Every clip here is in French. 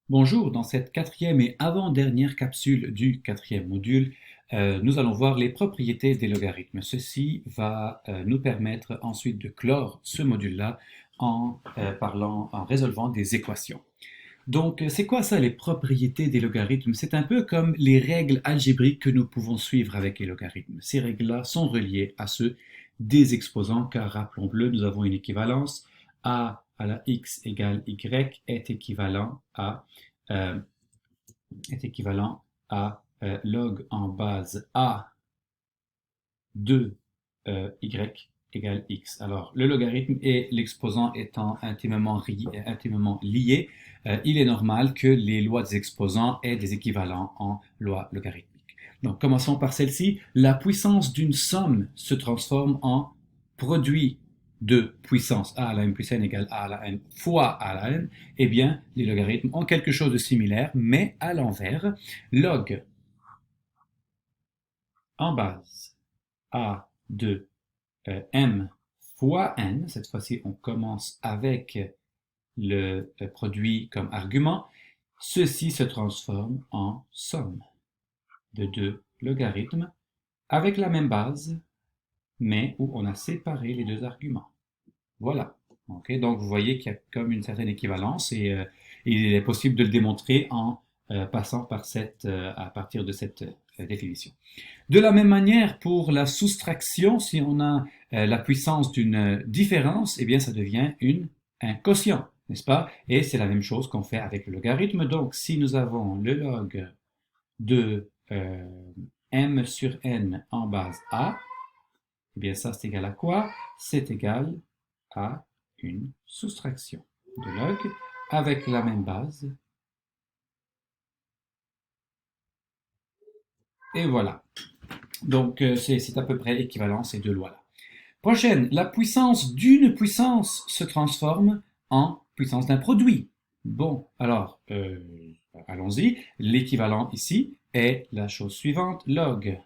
Bonjour, dans cette quatrième et avant-dernière capsule du quatrième module, nous allons voir les propriétés des logarithmes. Ceci va nous permettre ensuite de clore ce module-là en résolvant des équations. Donc, c'est quoi ça, les propriétés des logarithmes? C'est un peu comme les règles algébriques que nous pouvons suivre avec les logarithmes. Ces règles-là sont reliées à ceux des exposants, car rappelons-le, nous avons une équivalence. A à la x égale y euh, est équivalent à log en base A de y égale x. Alors, le logarithme et l'exposant étant intimement liés, il est normal que les lois des exposants aient des équivalents en lois logarithmiques. Donc, commençons par celle-ci. La puissance d'une somme se transforme en produit de puissance a à la n plus n égale a à la n fois a à la n. Eh bien, les logarithmes ont quelque chose de similaire, mais à l'envers. Log en base a de m fois n, cette fois-ci on commence avec le produit comme argument, ceci se transforme en somme de deux logarithmes avec la même base, mais où on a séparé les deux arguments. Voilà. Okay, donc vous voyez qu'il y a comme une certaine équivalence et il est possible de le démontrer en passant par à partir de cette définition. De la même manière, pour la soustraction, si on a la puissance d'une différence, eh bien ça devient un quotient, n'est-ce pas? Et c'est la même chose qu'on fait avec le logarithme. Donc, si nous avons le log de m sur n en base a, eh bien ça c'est égal à quoi? C'est égal à une soustraction de log avec la même base. Et voilà. Donc, c'est à peu près équivalent ces deux lois-là. Prochaine, la puissance d'une puissance se transforme en puissance d'un produit. Bon, alors, allons-y. L'équivalent ici est la chose suivante. Log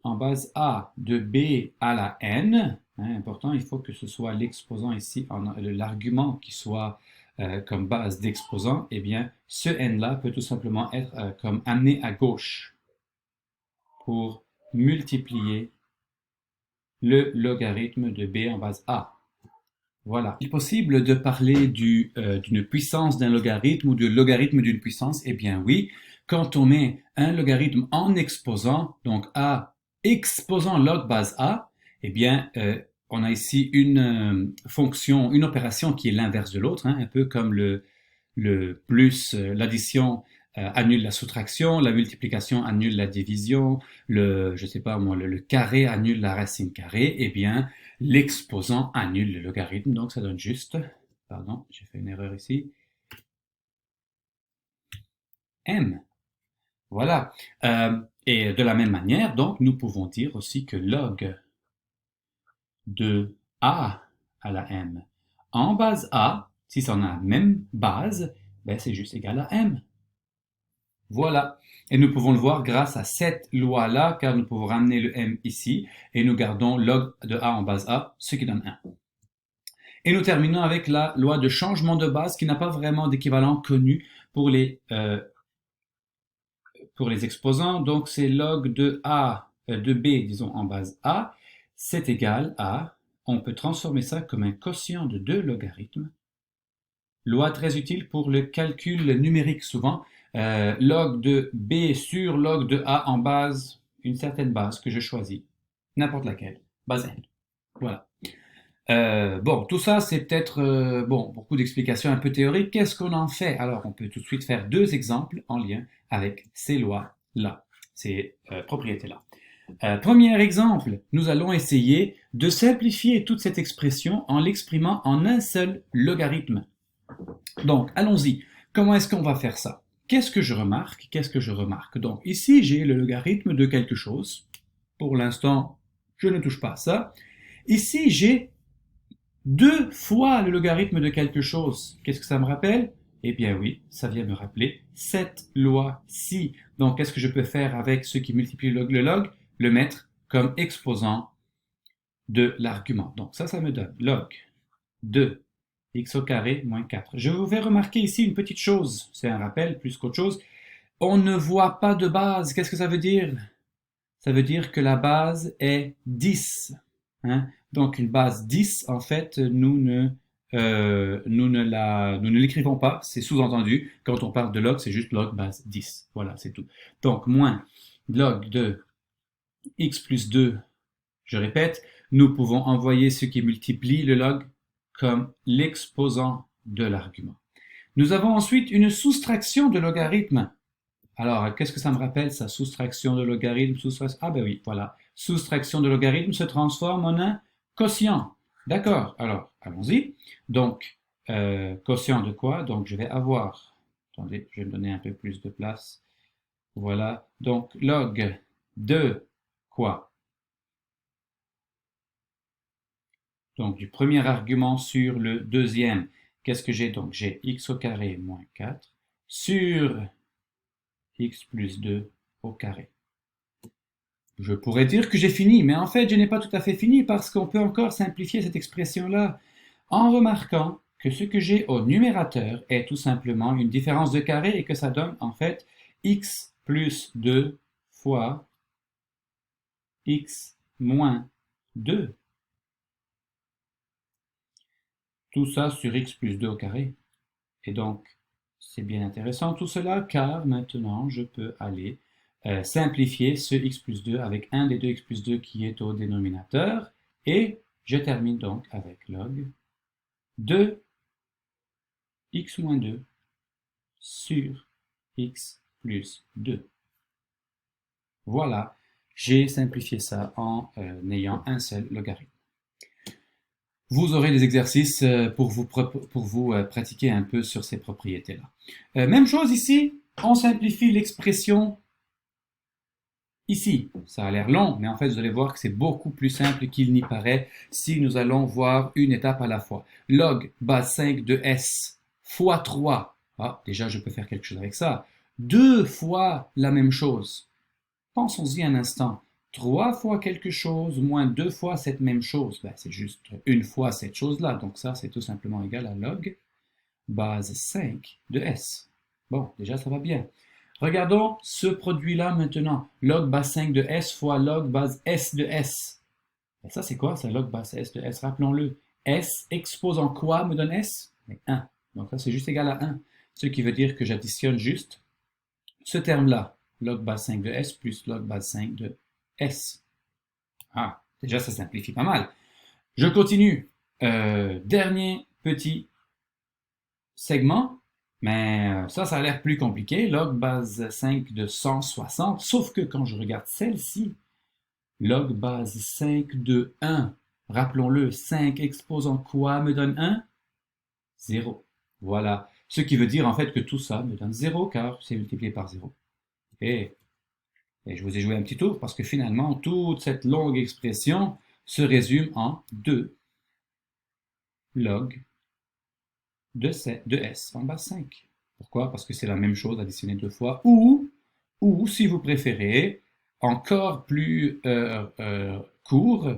en base A de B à la n. Important, il faut que ce soit l'exposant ici, l'argument qui soit comme base d'exposant. Eh bien, ce n-là peut tout simplement être comme amené à gauche pour multiplier le logarithme de b en base a. Voilà. Il est possible de parler d'une puissance d'un logarithme ou du logarithme d'une puissance? Eh bien oui. Quand on met un logarithme en exposant, donc a exposant log base a, eh bien on a ici une fonction, une opération qui est l'inverse de l'autre, un peu comme le plus, l'addition annule la soustraction, la multiplication annule la division, je sais pas moi, le carré annule la racine carrée, eh bien, l'exposant annule le logarithme, donc ça donne juste, pardon, j'ai fait une erreur ici, m. Voilà. Et de la même manière, donc, nous pouvons dire aussi que log de a à la m en base a, si ça en a la même base, ben c'est juste égal à m. Voilà. Et nous pouvons le voir grâce à cette loi-là, car nous pouvons ramener le m ici, et nous gardons log de a en base a, ce qui donne 1. Et nous terminons avec la loi de changement de base, qui n'a pas vraiment d'équivalent connu pour les exposants. Donc c'est log de a, de b, disons en base a, c'est égal à, on peut transformer ça comme un quotient de deux logarithmes. Loi très utile pour le calcul numérique souvent. Log de b sur log de a en base, une certaine base que je choisis, n'importe laquelle, base n. Voilà. Bon, tout ça, c'est peut-être bon, beaucoup d'explications un peu théoriques. Qu'est-ce qu'on en fait? Alors, on peut tout de suite faire deux exemples en lien avec ces lois-là, ces propriétés-là. Premier exemple, nous allons essayer de simplifier toute cette expression en l'exprimant en un seul logarithme. Donc, allons-y. Comment est-ce qu'on va faire ça? Qu'est-ce que je remarque? Qu'est-ce que je remarque? Donc, ici, j'ai le logarithme de quelque chose. Pour l'instant, je ne touche pas à ça. Ici, j'ai deux fois le logarithme de quelque chose. Qu'est-ce que ça me rappelle? Eh bien oui, ça vient me rappeler cette loi-ci. Donc, qu'est-ce que je peux faire avec ce qui multiplie le log? Le mettre comme exposant de l'argument. Donc ça me donne log de x au carré moins 4. Je vous fais remarquer ici une petite chose, c'est un rappel plus qu'autre chose. On ne voit pas de base. Qu'est-ce que ça veut dire? Ça veut dire que la base est 10. Hein? Donc une base 10, en fait, nous ne l'écrivons pas, c'est sous-entendu. Quand on parle de log, c'est juste log base 10. Voilà, c'est tout. Donc moins log de x plus 2, je répète, nous pouvons envoyer ce qui multiplie le log comme l'exposant de l'argument. Nous avons ensuite une soustraction de logarithme. Alors, qu'est-ce que ça me rappelle, ça? Soustraction de logarithme, soustraction... Ah ben oui, voilà. Soustraction de logarithme se transforme en un quotient. D'accord, alors, allons-y. Donc, quotient de quoi? Donc, je vais avoir... Attendez, je vais me donner un peu plus de place. Voilà. Donc, log de quoi? Donc, du premier argument sur le deuxième. Qu'est-ce que j'ai? Donc, j'ai x au carré moins 4 sur x plus 2 au carré. Je pourrais dire que j'ai fini, mais en fait, je n'ai pas tout à fait fini parce qu'on peut encore simplifier cette expression-là en remarquant que ce que j'ai au numérateur est tout simplement une différence de carré et que ça donne en fait x plus 2 fois x moins 2. Tout ça sur x plus 2 au carré. Et donc, c'est bien intéressant tout cela car maintenant, je peux aller simplifier ce x plus 2 avec un des deux x plus 2 qui est au dénominateur. Et je termine donc avec log de x moins 2 sur x plus 2. Voilà, j'ai simplifié ça en ayant un seul logarithme. Vous aurez des exercices pour vous pratiquer un peu sur ces propriétés-là. Même chose ici, on simplifie l'expression ici. Ça a l'air long, mais en fait, vous allez voir que c'est beaucoup plus simple qu'il n'y paraît si nous allons voir une étape à la fois. Log base 5 de S fois 3. Ah, déjà, je peux faire quelque chose avec ça. 2 fois la même chose. Pensons-y un instant. 3 fois quelque chose moins 2 fois cette même chose. Ben, c'est juste une fois cette chose-là. Donc ça, c'est tout simplement égal à log base 5 de S. Bon, déjà, ça va bien. Regardons ce produit-là maintenant. Log base 5 de S fois log base S de S. Et ça, c'est quoi? C'est log base S de S. Rappelons-le. S exposant quoi me donne S? 1. Donc ça, c'est juste égal à 1. Ce qui veut dire que j'additionne juste ce terme-là. Log base 5 de S plus log base 5 de S. Ah, déjà, ça simplifie pas mal. Je continue. Dernier petit segment. Mais ça a l'air plus compliqué. Log base 5 de 160. Sauf que quand je regarde celle-ci, log base 5 de 1. Rappelons-le, 5 exposant quoi me donne 1? 0. Voilà. Ce qui veut dire en fait que tout ça me donne 0 car c'est multiplié par 0. Et je vous ai joué un petit tour parce que finalement, toute cette longue expression se résume en 2 log de S en base 5. Pourquoi? Parce que c'est la même chose additionnée 2 fois. Ou si vous préférez, encore plus court,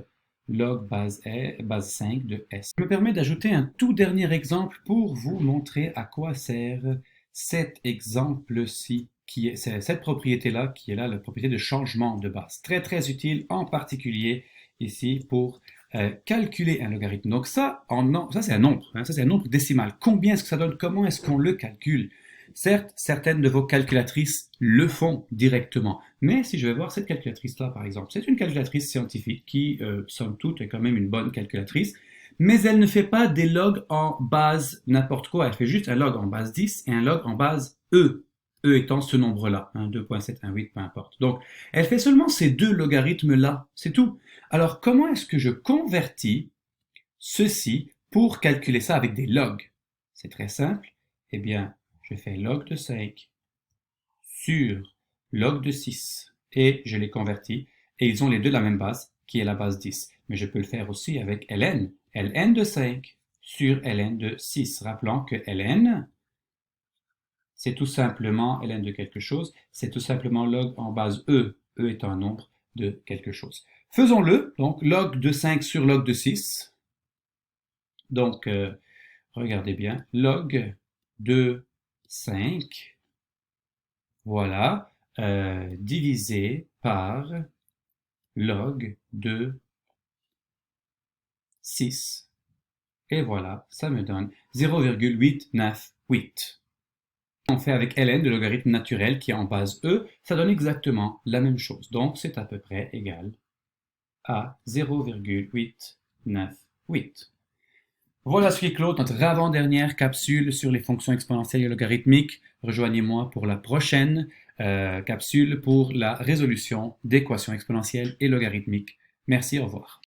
log base 5 de S. Je me permets d'ajouter un tout dernier exemple pour vous montrer à quoi sert cet exemple-ci, qui est cette propriété-là, qui est là, la propriété de changement de base. Très, très utile, en particulier ici pour calculer un logarithme. Donc ça, ça c'est un nombre, hein, ça c'est un nombre décimal. Combien est-ce que ça donne? Comment est-ce qu'on le calcule? Certes, certaines de vos calculatrices le font directement, mais si je vais voir cette calculatrice-là, par exemple, c'est une calculatrice scientifique qui, somme toute, est quand même une bonne calculatrice, mais elle ne fait pas des logs en base n'importe quoi, elle fait juste un log en base 10 et un log en base E. E étant ce nombre-là, 2.7, 1.8, peu importe. Donc, elle fait seulement ces deux logarithmes-là, c'est tout. Alors, comment est-ce que je convertis ceci pour calculer ça avec des logs? C'est très simple. Eh bien, je fais log de 5 sur log de 6 et je les convertis. Et ils ont les deux la même base, qui est la base 10. Mais je peux le faire aussi avec ln. ln de 5 sur ln de 6. Rappelant que ln, c'est tout simplement ln de quelque chose, c'est tout simplement log en base E. E étant un nombre de quelque chose. Faisons-le. Donc, log de 5 sur log de 6. Donc, regardez bien, log de 5, voilà, divisé par log de 6. Et voilà, ça me donne 0,898. On fait avec ln de logarithme naturel qui est en base e, ça donne exactement la même chose. Donc c'est à peu près égal à 0,898. Voilà ce qui clôt notre avant-dernière capsule sur les fonctions exponentielles et logarithmiques. Rejoignez-moi pour la prochaine capsule pour la résolution d'équations exponentielles et logarithmiques. Merci, au revoir.